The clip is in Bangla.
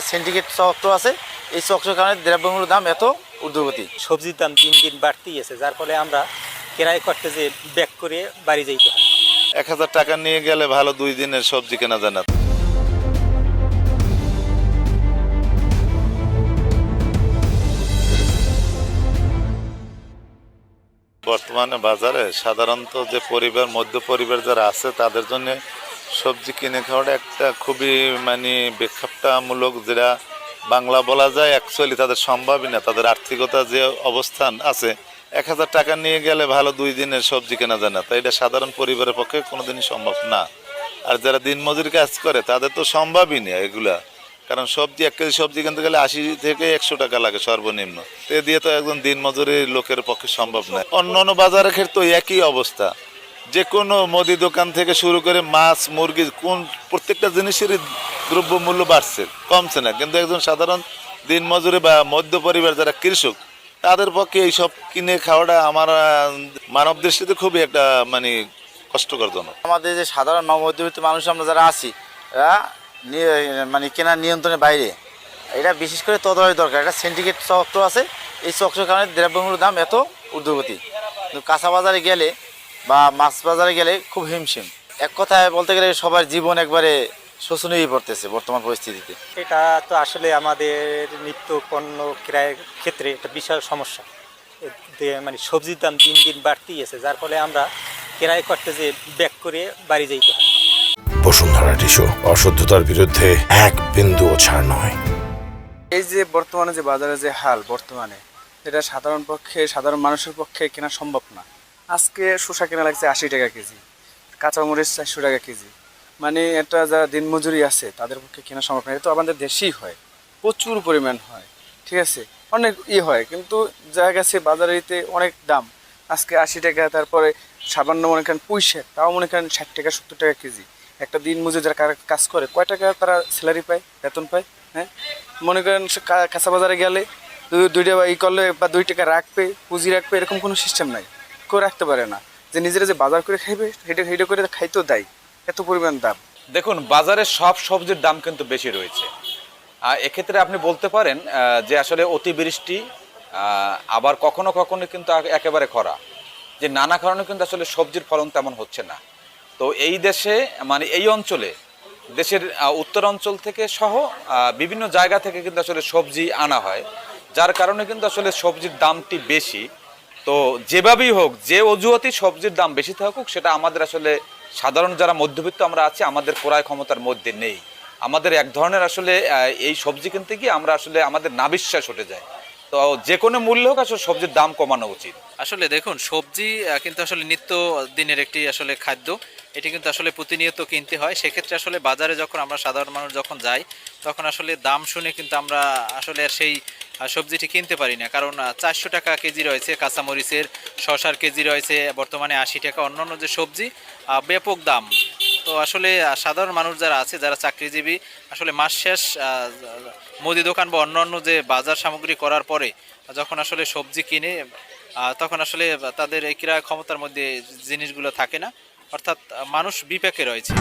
একটা সিন্ডিকেট চক্র আছে। এই চক্রের কারণে দ্রব্যমূল্যের দাম এত ঊর্ধ্বগতি। সবজির দাম দিন দিন বাড়তেই আছে, যার ফলে আমরা ক্রয় করতে যে ব্যাক করে বাড়ি যাইতে হয়। 1000 টাকা নিয়ে গেলে ভালো 2 দিনের সবজি কেনা যায় না। বর্তমানে বাজারে সাধারণত যে পরিবার, মধ্য পরিবার যারা আছে তাদের জন্য সবজি কিনে খাওয়াটা একটা খুবই বেখাপ্টামূলক, যেটা বাংলা বলা যায় অ্যাকচুয়ালি তাদের সম্ভবই না। তাদের আর্থিকতা যে অবস্থান আছে, 1000 টাকা নিয়ে গেলে ভালো 2 দিনের সবজি কেনা যায় না। তাই এটা সাধারণ পরিবারের পক্ষে কোনোদিনই সম্ভব না। আর যারা দিনমজুরি কাজ করে তাদের তো সম্ভবই না এগুলা, কারণ সবজি 1 কেজি সবজি কিনতে গেলে 80 থেকে 100 টাকা লাগে সর্বনিম্ন। এ দিয়ে তো একজন দিনমজুরি লোকের পক্ষে সম্ভব নয়। অন্যান্য বাজারের ক্ষেত্রে একই অবস্থা। যে কোনো মুদি দোকান থেকে শুরু করে মাছ, মুরগি, প্রত্যেকটা জিনিসেরই দ্রব্যমূল্য বাড়ছে, কমছে না। কিন্তু একজন সাধারণ দিনমজুরি বা মধ্য পরিবার যারা কৃষক, তাদের পক্ষে এইসব কিনে খাওয়াটা আমার মানব দৃষ্টিতে খুবই একটা কষ্টকরজনক। আমাদের যে সাধারণ মধ্যবিত্ত মানুষ আমরা যারা আছি, এরা কেনার নিয়ন্ত্রণের বাইরে। এটা বিশেষ করে তদারকি দরকার। একটা সিন্ডিকেট চক্র আছে। এই চক্রের কারণে দ্রব্যমূল্যের দাম এত ঊর্ধ্বগতি। কিন্তু কাঁচা বাজারে গেলে বা মাছ বাজারে গেলে খুব হিমশিম। এক কথায় বলতে গেলে সবার জীবন একবারে শোষণীয় হয়ে পড়তেছে বর্তমান পরিস্থিতিতে। এটা তো আসলে আমাদের নিত্য পণ্য ক্রয়ের ক্ষেত্রে একটা বিশাল সমস্যা। সবজির দাম দিন দিন বাড়তেই আছে, যার ফলে আমরা ক্রয় করতে যে ব্যাক করে বাড়ি যাইতে হয়। বসুন্ধরা টিস্যু, অশুদ্ধতার বিরুদ্ধে এক বিন্দুও ছাড় নয়। এই যে বর্তমানে যে বাজারে যে হাল বর্তমানে, এটা সাধারণ মানুষের পক্ষে কেনা সম্ভব না। আজকে শসা কেনা লাগছে 80 টাকা কেজি, কাঁচামরিচ 400 টাকা কেজি। এটা যারা দিনমজুরি আছে তাদের পক্ষে কেনা সম্ভব না। এটা তো আমাদের দেশেই হয়, প্রচুর পরিমাণ হয়, ঠিক আছে, অনেক হয়। কিন্তু জায়গা আছে বাজারেতে অনেক দাম। আজকে 80 টাকা, তারপরে সামান্য পুঁই শাক, তাও 60 টাকা 70 টাকা কেজি। একটা দিনমজুরি যারা কাজ করে, কয় টাকা তারা স্যালারি পায়, বেতন পায়? হ্যাঁ, কাঁচা বাজারে গেলে 2 টাকা করলে বা 2 টাকা রাখবে, পুঁজি রাখবে, এরকম কোনো সিস্টেম নাই। কেউ রাখতে পারে না। যে নিজেরা যে বাজার করে খাইবে, হেঁটে করে খাইতেও দেয়, এত পরিমাণ দাম। দেখুন, বাজারে সব সবজির দাম কিন্তু বেশি রয়েছে। এক্ষেত্রে আপনি বলতে পারেন যে আসলে অতিবৃষ্টি, আবার কখনো কখনো কিন্তু একেবারে খরা, যে নানা কারণে কিন্তু আসলে সবজির ফলন তেমন হচ্ছে না। তো এই দেশে এই অঞ্চলে, দেশের উত্তর অঞ্চল থেকে সহ বিভিন্ন জায়গা থেকে কিন্তু আসলে সবজি আনা হয়, যার কারণে কিন্তু আসলে সবজির দামটি বেশি। তো যেভাবেই হোক, যে অজুহাতেই সবজির দাম বেশি থাকুক, সেটা আমাদের আসলে সাধারণ যারা মধ্যবিত্ত আমরা আছি, আমাদের ক্রয় ক্ষমতার মধ্যে নেই। আমাদের এক ধরনের আসলে এই সবজি কিনতে গিয়ে আমরা আসলে আমাদের নাবিশ্বাস উঠে যায়। তো যে কোনো মূল্য হোক আসলে সবজির দাম কমানো উচিত। আসলে দেখুন, সবজি কিন্তু আসলে নিত্য দিনের একটি আসলে খাদ্য। এটি কিন্তু আসলে প্রতিনিয়ত কিনতে হয়। সেক্ষেত্রে আসলে বাজারে যখন আমরা সাধারণ মানুষ যখন যাই, তখন আসলে দাম শুনে কিন্তু আমরা আসলে সেই সবজিটি কিনতে পারি না। কারণ 400 টাকা কেজি রয়েছে কাঁচামরিচের, শসার কেজি রয়েছে বর্তমানে 80 টাকা। অন্যান্য যে সবজি ব্যাপক দাম। তো আসলে সাধারণ মানুষ যারা আছে, যারা চাকরিজীবী, আসলে মাস শেষ মুদি দোকান বা অন্যান্য যে বাজার সামগ্রী করার পরে যখন আসলে সবজি কিনে, তখন আসলে তাদের এই ক্রয় ক্ষমতার মধ্যে জিনিসগুলো থাকে না, অর্থাৎ মানুষ বিপাকে রয়েছে।